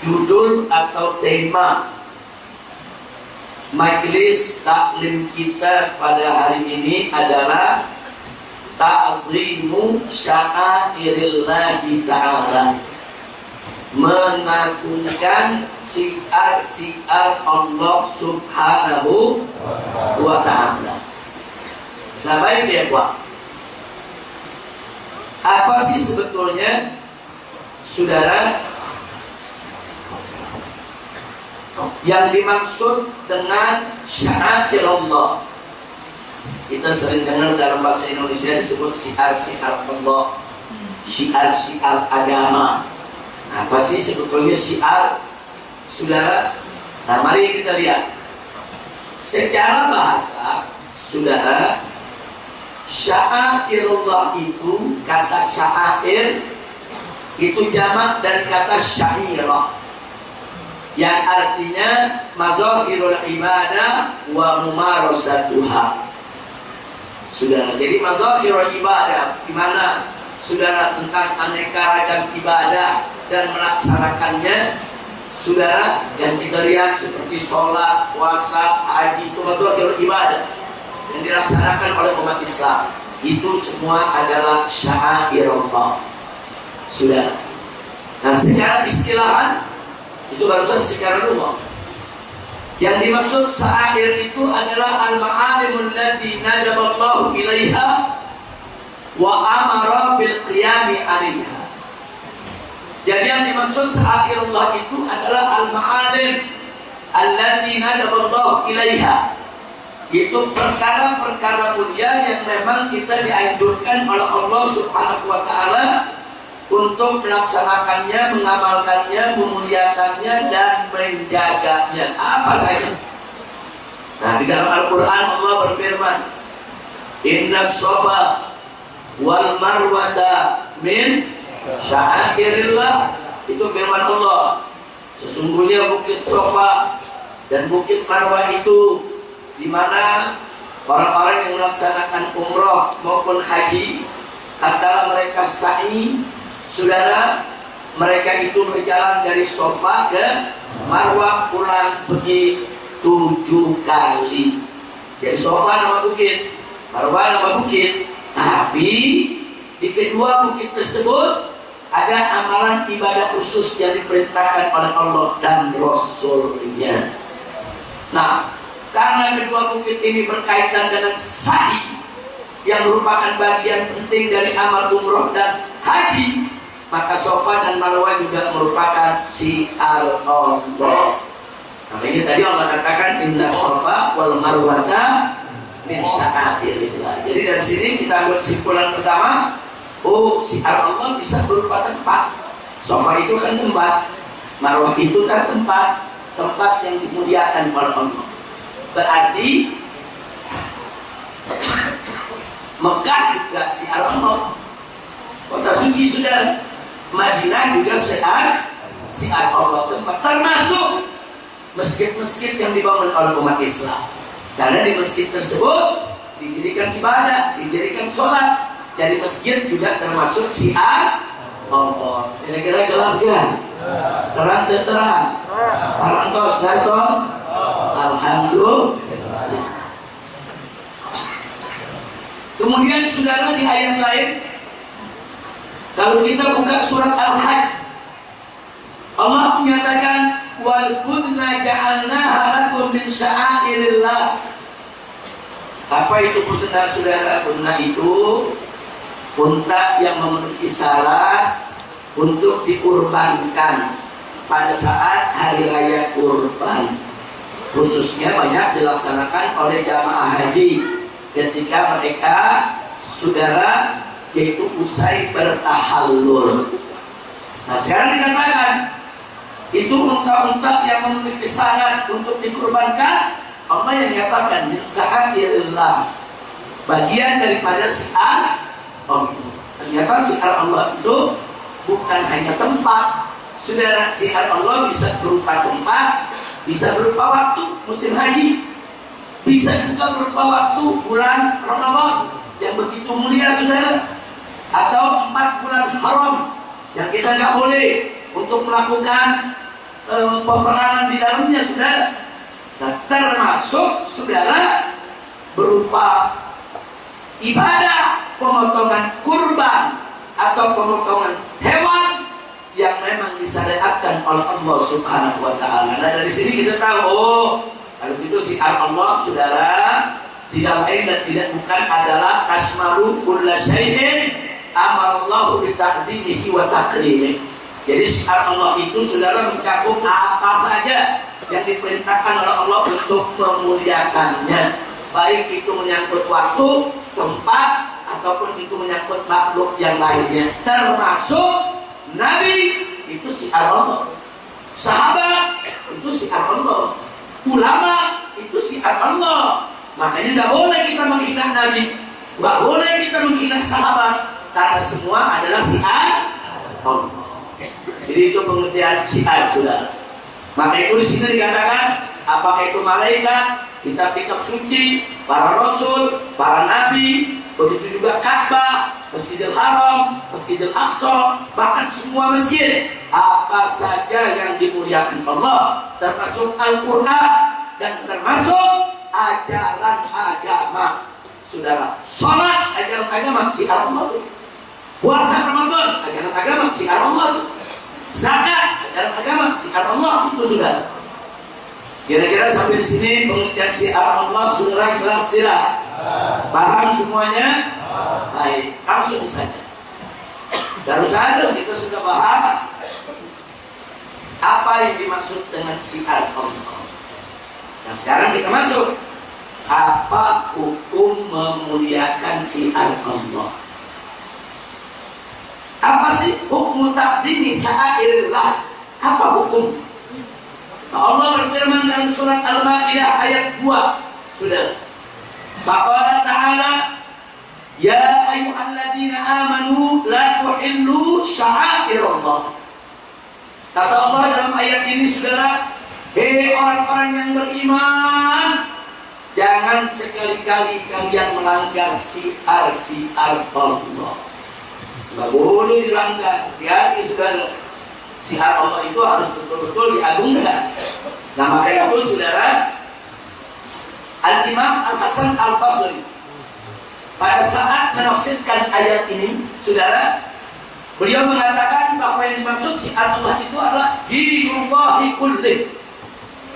Judul atau tema majelis taklim kita pada hari ini adalah ta'zimu sya'airillahi ta'ala, mengagungkan syiar-syiar Allah Subhanahu wa ta'ala. Nah, baik ya Pak, apa sih sebetulnya saudara yang dimaksud dengan sya'air Allah? Kita sering dengar dalam bahasa Indonesia disebut syiar-syiar Allah, syiar-syiar agama. Apa sih sebetulnya syiar, saudara? Nah, mari kita lihat. Secara bahasa, saudara, sya'airullah itu, kata sya'air itu jamak dari kata syairah, yang artinya mazahirul ibadah wa mumarasatuha. Saudara, jadi mazahirul ibadah di mana saudara tentang aneka ragam ibadah dan melaksanakannya, saudara, yang kita lihat seperti sholat, puasa, haji, itu mazahirul ibadah yang dilaksanakan oleh umat Islam. Itu semua adalah sya'airullah, saudara. Nah, secara istilahan itu barusan secara lughah. Yang dimaksud sya'air itu adalah al-ma'alimul lati nadaballahu ilaiha wa amara bil qiyami 'alaiha. Jadi yang dimaksud sya'airullah itu adalah al-ma'alim allati nadaballahu ilaiha. Itu perkara-perkara mulia yang memang kita dianjurkan oleh Allah Subhanahu wa ta'ala untuk melaksanakannya, mengamalkannya, memuliakannya, dan menjaganya. Apa saja? Nah, di dalam Al-Quran Allah berfirman, Inna Safa wal Marwata min sya'airillah. Itu firman Allah. Sesungguhnya bukit Safa dan bukit Marwah itu di mana orang-orang yang melaksanakan umrah maupun haji, kata mereka sa'i, saudara, mereka itu berjalan dari Safa ke Marwah, pulang pergi 7 kali. Jadi Safa nama bukit, Marwah nama bukit. Tapi di kedua bukit tersebut ada amalan ibadah khusus yang diperintahkan oleh Allah dan Rasulnya. Nah, karena kedua bukit ini berkaitan dengan sa'i yang merupakan bagian penting dari amal umroh dan haji, maka Safa dan Marwah juga merupakan syiar Allah. Makanya tadi Allah katakan Inna Safa wal Marwata min sya'airillah. Jadi dari sini kita ambil kesimpulan pertama, oh, syiar Allah bisa berupa tempat. Safa itu kan tempat, Marwah itu kan tempat yang dimuliakan oleh Allah. Berarti Mekah juga syiar Allah, kota suci sudah. Madinah juga syiar Allah, tempat termasuk masjid-masjid yang dibangun oleh umat Islam. Karena di masjid tersebut didirikan ibadah, didirikan sholat. Jadi masjid juga termasuk syiar Allah. Kira-kira jelas kan? Terang-terang, parantos, gartos. Alhamdulillah. Kemudian saudara, di ayat lain, kalau kita buka surat Al-Hajj, Allah menyatakan wal budna ja'alnaha lakum min sya'airillah. Apa itu budna, saudara? Budna itu unta yang memenuhi syarat untuk dikurbankan pada saat hari raya kurban. Khususnya banyak dilaksanakan oleh jamaah haji ketika mereka, saudara, yaitu usai bertahallul. Nah, sekarang dikatakan itu unta-unta yang memenuhi syarat untuk dikurbankan, Allah yang nyatakan min sya'airillah, bagian daripada syiar Allah. Ternyata syiar Allah itu bukan hanya tempat, saudara. Syiar Allah bisa berupa tempat, bisa berupa waktu musim haji, bisa juga berupa waktu bulan Ramadan yang begitu mulia, saudara, atau 4 bulan haram yang kita nggak boleh untuk melakukan peperangan di dalamnya, saudara. Nah, termasuk saudara berupa ibadah pemotongan kurban atau pemotongan hewan yang memang disyariatkan oleh Allah Subhanahu wa taala. Nah, dari sini kita tahu, oh, kalau itu syiar Allah, saudara, tidak lain dan tidak bukan adalah asmaru kulla syai'in amarallahu bi ta'dimihi wa takrimihi. Jadi syiar Allah itu saudara mencakup apa saja yang diperintahkan oleh Allah untuk memuliakannya, baik itu menyangkut waktu, tempat, ataupun itu menyangkut makhluk yang lainnya. Termasuk Nabi itu syiar Allah, sahabat itu syiar Allah, ulama itu syiar Allah. Makanya nggak boleh kita menghina Nabi, nggak boleh kita menghina sahabat, karena semua adalah syiar Allah. Jadi itu pengertian syiar, saudara. Maka itu di sini dikatakan, apakah itu malaikat, kitab-kitab suci, para rasul, para nabi, begitu juga Ka'bah, Masjidil Haram, Masjidil Aqsa, bahkan semua masjid, apa saja yang dimuliakan Allah, termasuk Al-Quran dan termasuk ajaran agama, saudara. Salat ajaran agama syiar Allah, puasa Ramadan ajaran agama syiar Allah, zakat ajaran agama syiar Allah, itu saudara. Kira-kira sampai di sini pengertian syiar Allah saudara jelas tidak? Paham semuanya? Baik, langsung saja. Baru saja kita sudah bahas apa yang dimaksud dengan syiar Allah. Nah, sekarang kita masuk apa hukum memuliakan syiar Allah. Apa sih hukum ta'zimi sya'airillah? Apa hukum? Allah berfirman dalam surat Al-Maidah ayat 2, saudara. Faqala ta'ala, ya ayyuhalladzina amanu la tuhillu sya'airallah. Kata Allah dalam ayat ini, saudara, hei orang-orang yang beriman, jangan sekali-kali kalian melanggar syiar-syiar Allah. Nggak boleh dilanggar. Hati-hati, saudara. Syiar Allah itu harus betul-betul diagungkan. Nah, maka itu, saudara, Al-Imam Al-Hasan Al-Basri pada saat menafsirkan ayat ini, saudara, beliau mengatakan bahwa yang dimaksud syiar Allah itu adalah dinullahi kullih.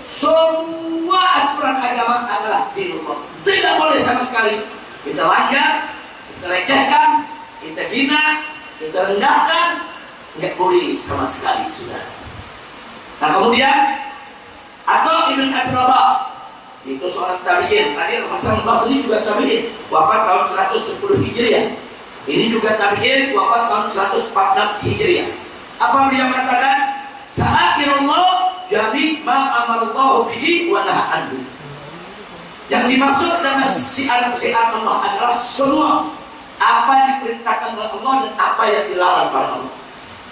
Semua aturan agama adalah dinullah. Tidak boleh sama sekali kita langgar, kita lecehkan, kita hina, kita rendahkan. Nggak boleh sama sekali, saudara. Nah, kemudian atau Ibn Abi Rabah, itu seorang tabi'in. Tadi Al-Hasan Al-Basri juga tabi'in, wafat tahun 110 Hijriah. Ini juga tabi'in, wafat tahun 114 Hijriah. Apa beliau katakan? Sa'atirullah jami' ma amarallahu bihi wa naha anhu. Yang dimaksud dengan syiar-syiar Allah adalah semua apa yang diperintahkan oleh Allah dan apa yang dilarang oleh Allah.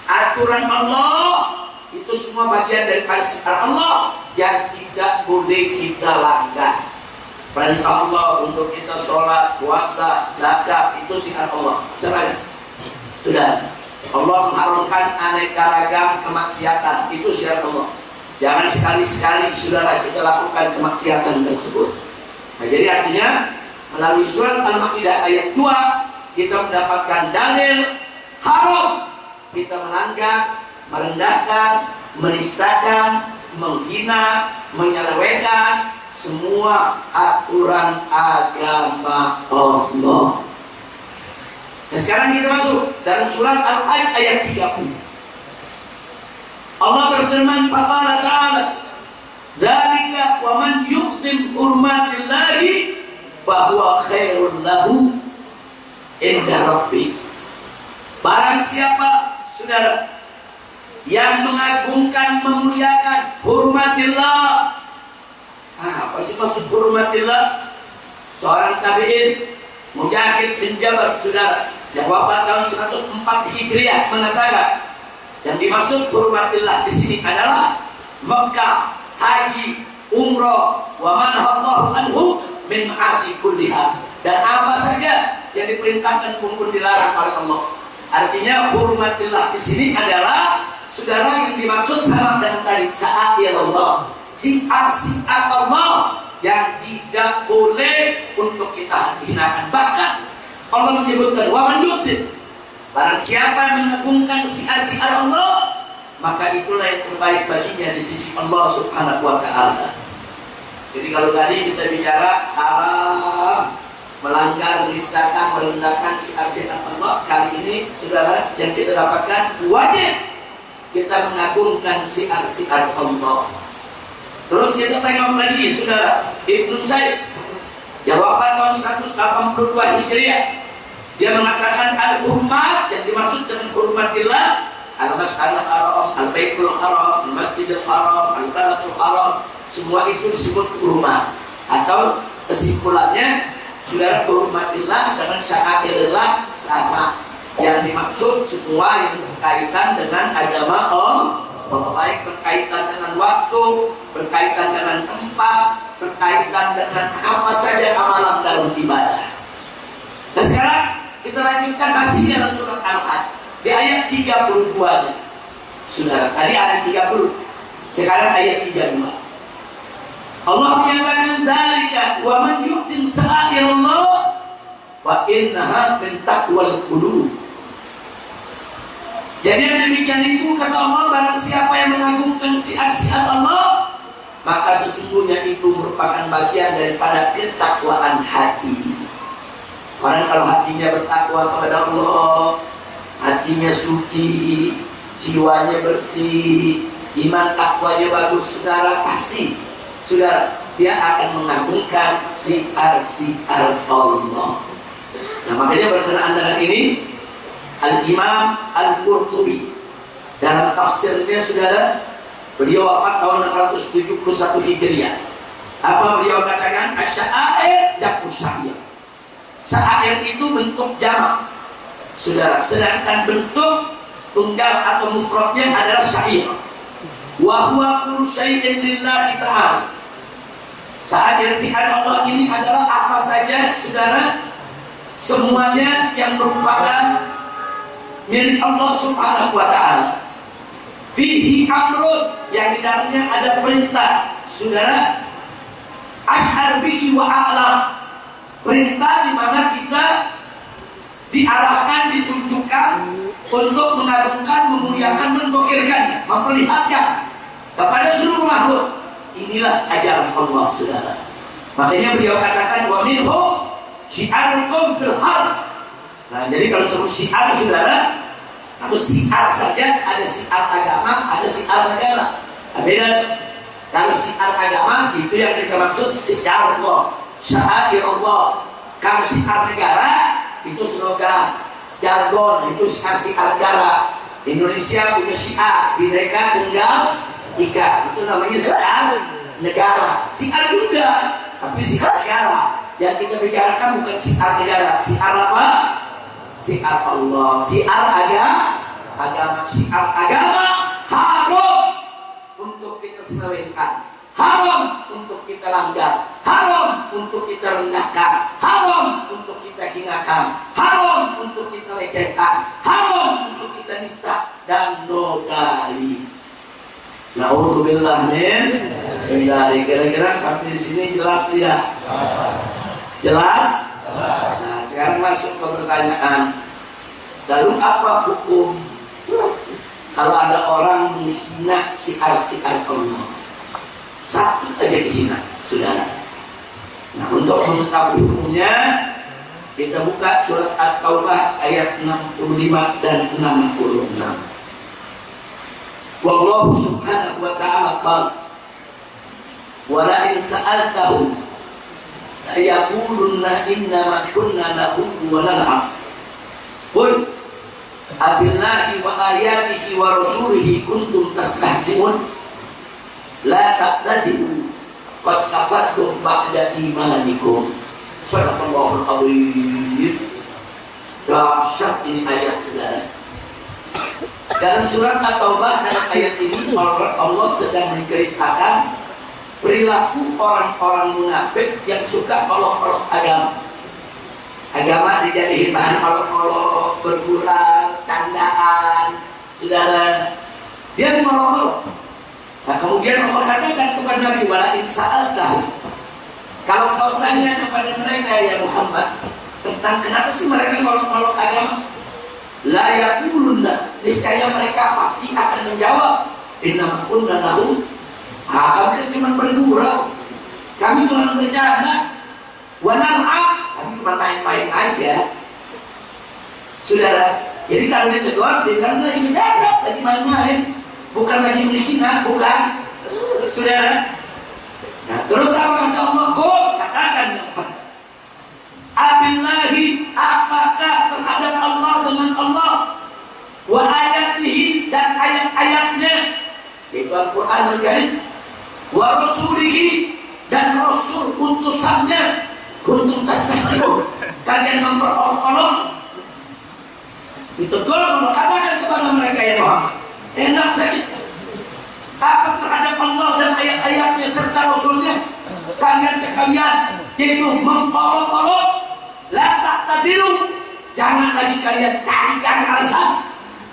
Aturan Allah itu semua bagian dari syiar Allah yang tidak boleh kita langgar. Perintah Allah untuk kita sholat, puasa, zakat, itu syiar Allah. Sudah. Allah mengharamkan aneka ragam kemaksiatan, itu syiar Allah. Jangan sekali-sekali, saudara, kita lakukan kemaksiatan tersebut. Nah, jadi artinya melalui surat Al-Maidah ayat 2 kita mendapatkan dalil haram kita melanggar, merendahkan, menistakan, menghina, menyelewengkan semua aturan agama Allah. Nah, sekarang kita masuk dalam surat Al-Hajj ayat 30. Allah berfirman, faqala ta'ala, dzalika wa man yu'zim hurmatillahi fahuwa khairul lahu inda rabbih. Barang siapa, saudara, yang mengagungkan, memuliakan hurmatillah. Apa sih maksud hurmatillah? Seorang tabi'in, Mujahid bin Jabal, saudara, yang wafat tahun 104 Hijriah, mengatakan yang dimaksud hurmatillah di sini adalah Mekah, haji, umroh, wa manhallahu anhu min ma'asi kulliha, dan apa saja yang diperintahkan maupun dilarang oleh Allah. Artinya hurmatillah di sini adalah saudara, yang dimaksud sama dengan tadi sa'air Allah, siar-siar Allah yang tidak boleh untuk kita hinakan. Bahkan Allah menyebutkan wa man yuti, barang siapa yang mengagungkan siar-siar Allah, maka itulah yang terbaik baginya di sisi Allah Subhanahu wa ta'ala. Jadi kalau tadi kita bicara haram, melanggar, menistakan, merendahkan siar-siar Allah, kali ini saudara yang kita dapatkan wajib kita mengagungkan siar-siar Allah. Terus kita tengok lagi saudara, Ibnu Said yang wafat tahun 182 Hijriah, dia mengatakan al-hurmat yang dimaksud dengan hurmatillah al-mas'al haram, al-baitul haram, al-masjidil haram, al-baladul haram, semua itu disebut hurmat. Atau kesimpulannya, saudara, hurmatillah dengan sya'airillah sama. Yang dimaksud semua yang berkaitan dengan agama Allah, baik berkaitan dengan waktu, berkaitan dengan tempat, berkaitan dengan apa saja amalan dalam ibadah. Dan sekarang kita lanjutkan masih dalam surat Al-Hajj di ayat 32-nya. Saudara, tadi ayat 30, sekarang ayat 32. Allah menyatakan dzalika wa man yuqim sa'airallah fa innaha min taqwal qulub. Jadi yang demikian itu kata Allah, barang siapa yang mengagungkan syiar-syiar Allah, maka sesungguhnya itu merupakan bagian daripada ketakwaan hati. Orang kalau hatinya bertakwa kepada Allah, hatinya suci, jiwanya bersih, iman takwanya bagus, saudara, pasti saudara dia akan mengagungkan syiar-syiar Allah. Nah, makanya berkenaan dengan ini Al-Imam Al-Qurtubi dalam tafsirnya saudara, beliau wafat tahun 671 Hijriah. Apa beliau katakan? Asy-sya'air jamu syair. Syair itu bentuk jamak, saudara, sedangkan bentuk tunggal atau mufradnya adalah syair. Wa huwa kullu syai'in lillahi ta'ala. Syiar Allah ini adalah apa saja saudara, semuanya yang merupakan milik Allah Subhanahu wa ta'ala. Fihi amrun, yang di dalamnya ada perintah, saudara. Ash'ar bihi wa a'lam, perintah di mana kita diarahkan, ditunjukkan untuk mengagungkan, memuliakan, menzikirkan, memperlihatkan kepada seluruh makhluk. Inilah ajaran Allah, saudara. Makanya beliau katakan wa minhu syi'arukum fil harb. Nah, jadi kalau sebut syiar, saudara, kalau syiar saja ada syiar agama, ada syiar negara. Beda. Kalau syiar agama itu yang kita maksud syiar Allah, syair Allah. Kalau syiar negara itu slogan, jargon, itu syiar negara. Indonesia punya syiar Bhinneka Tunggal Ika, itu namanya syiar negara. Syiar juga, tapi syiar negara. Yang kita bicarakan bukan syiar negara. Syiar apa? Syiar Allah, syiar agama, syiar agama haram untuk kita selewengkan, haram untuk kita langgar, haram untuk kita rendahkan, haram untuk kita hinakan, haram untuk kita lecehkan, haram untuk kita nista dan nodai. Na'udzubillah min dzalik. Kira-kira sampai di sini jelas tidak? Jelas? Nah, sekarang masuk ke pertanyaan. Lalu apa hukum kalau ada orang menghina syiar-syiar Allah? Satu aja dihina, saudara. Nah, untuk mengetahui hukumnya, kita buka surat At-Taubah ayat 65 dan 66. Wallahu subhanahu wa ta'ala qala wa la in sa'altahum la yaqulunna innama kunna nahuddu wa nal'ab qul abillahi wa ayatihi wa rasulihi kuntum tastahzi'un la taqtadiru qad kafartum ba'da imanikum. Sadaqallahul azim. Dahsyat ini ayat, saudara. Dalam surat At-Taubah dalam ayat ini Allah sedang menceritakan perilaku orang-orang munafik yang suka olok-olok agama. Agama dijadikan bahan olok-olok, bergurau, candaan, saudara. Dia mengolok-olok. Nah kemudian Allah katakan kepada Nabi, wala in sa'altahu, kalau kau tanya kepada mereka ya Muhammad tentang kenapa sih mereka ngolok-ngolok agama, la yaqulunna, niscaya mereka pasti akan menjawab, innama qulna lahum, kami kan cuma bergurau, kami cuma bercanda, wa nal'ab, kami cuma main-main aja. Saudara, jadi kalau ditegur, dia bilang lagi bercanda, lagi main-main, bukan lagi menghina, bukan. Saudara, nah terus apa kata Allah? Qul, katakan ya Muhammad, abillahi, apakah terhadap Allah dengan Allah, wa ayatihi, dan ayat-ayatnya, yaitu Al-Quran Al-Karim, wa rasulihi, dan rasul utusannya, kuntum tastahzi'un, kalian memperolok-olok. Itu kalau katakan kepada mereka ya Muhammad, enak saja, apa terhadap Allah dan ayat-ayatnya serta rasulnya kalian sekalian, yaitu memperolok-olok, la ta'tadilu, jangan lagi kalian cari-cari alasan,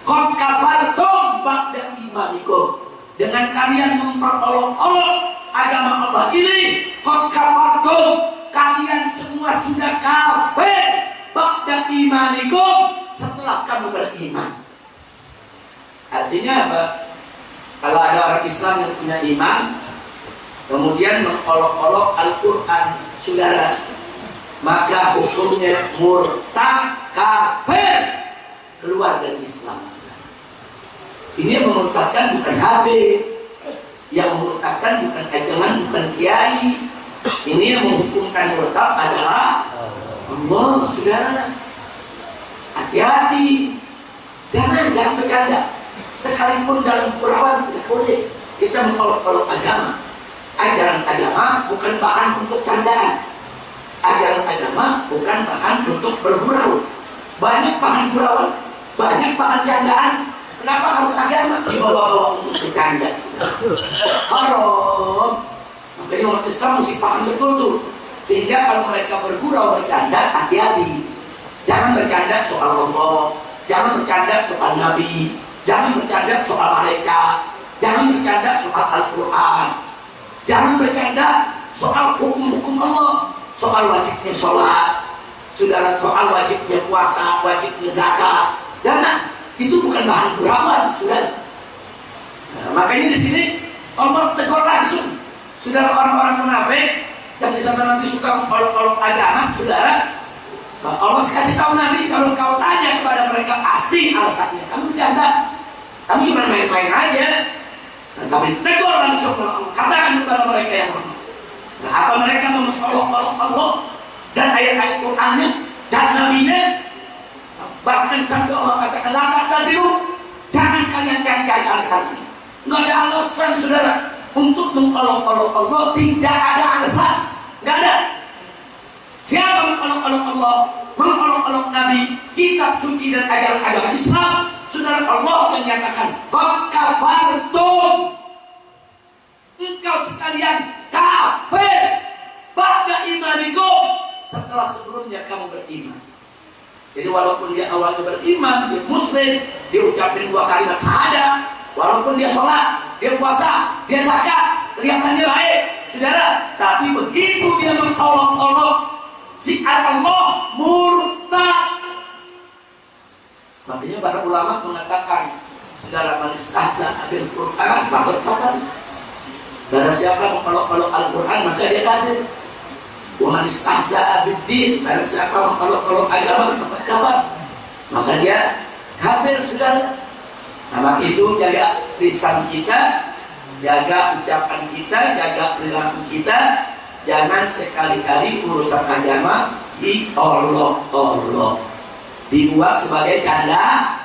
qad kafartum ba'da imanikum, dengan kalian memperolok-olok agama Allah ini, qad kafartum, kalian semua sudah kafir ba'da imanikum, setelah kamu beriman. Artinya apa? Kalau ada orang Islam yang punya iman, kemudian mengolok-olok Al-Quran, saudara, maka hukumnya murtad, kafir, keluar dari Islam, saudara. Ini yang memurtadkan bukan Habib, yang memurtadkan bukan ajaran, bukan kiai. Ini yang menghukumkan murtad adalah Allah, saudara. Hati-hati, jangan bercanda. Sekalipun dalam perawan tidak boleh kita mengolok-olok agama. Ajaran agama bukan bahan untuk candaan. Ajaran agama bukan bahan untuk bergurau. Banyak bahan gurauan, banyak bahan candaan. Kenapa harus agama dibawa-bawa untuk bercanda? Haram. Makanya umat Islam mesti paham betul tuh. Sehingga kalau mereka bergurau bercanda, hati-hati. Jangan bercanda soal Allah, jangan bercanda soal Nabi, jangan bercanda soal mereka, jangan bercanda soal Al-Quran, jangan bercanda soal hukum-hukum Allah, soal wajibnya sholat, saudara, soal wajibnya puasa, wajibnya zakat. Jangan, itu bukan bahan gurauan, saudara. Nah, makanya di sini Allah tegur langsung, saudara, orang-orang munafik yang di sana Nabi suka mengolok-olok agama, saudara. Allah kasih tahu Nabi, kalau kau tanya kepada mereka pasti alasannya kamu bercanda, kamu cuma main-main aja. Nah, kami tegur langsung, katakan kepada mereka yang hormat. Nah, apa mereka mengolok-olok Allah dan ayat-ayat Qur'annya dan Nabi-nya? Bahkan sampai Allah katakan, la ta'tadiru, jangan kalian cari-cari alasan. Nggak ada alasan, saudara, untuk mengolok-olok Allah. Tidak ada alasan, nggak ada. Siapa mengolok-olok Allah, mengolok-olok Nabi, kitab suci dan ajaran agama Islam, saudara, Allah yang nyatakan, qad kafartum, engkau sekalian kafir ba'da imanikum, setelah sebelumnya kamu beriman. Jadi walaupun dia awalnya beriman, dia muslim, dia ucapin 2 kalimat syahadat, walaupun dia sholat, dia puasa, dia zakat, kelihatannya baik, saudara, tapi begitu dia mengolok-olok syiar Allah, murtad. Makanya para ulama mengatakan, saudara, man istahza bil Quran faqad kafar. Barang siapa mengolok-olok Al-Quran maka dia kafir. Wa man istahza bid-din, barang siapa mengolok-olok agama faqad kafar, maka dia kafir, saudara. Sama itu jaga lisan kita, jaga ucapan kita, jaga perilaku kita. Jangan sekali-kali urusan agama diolok-olok, dibuat sebagai candaan.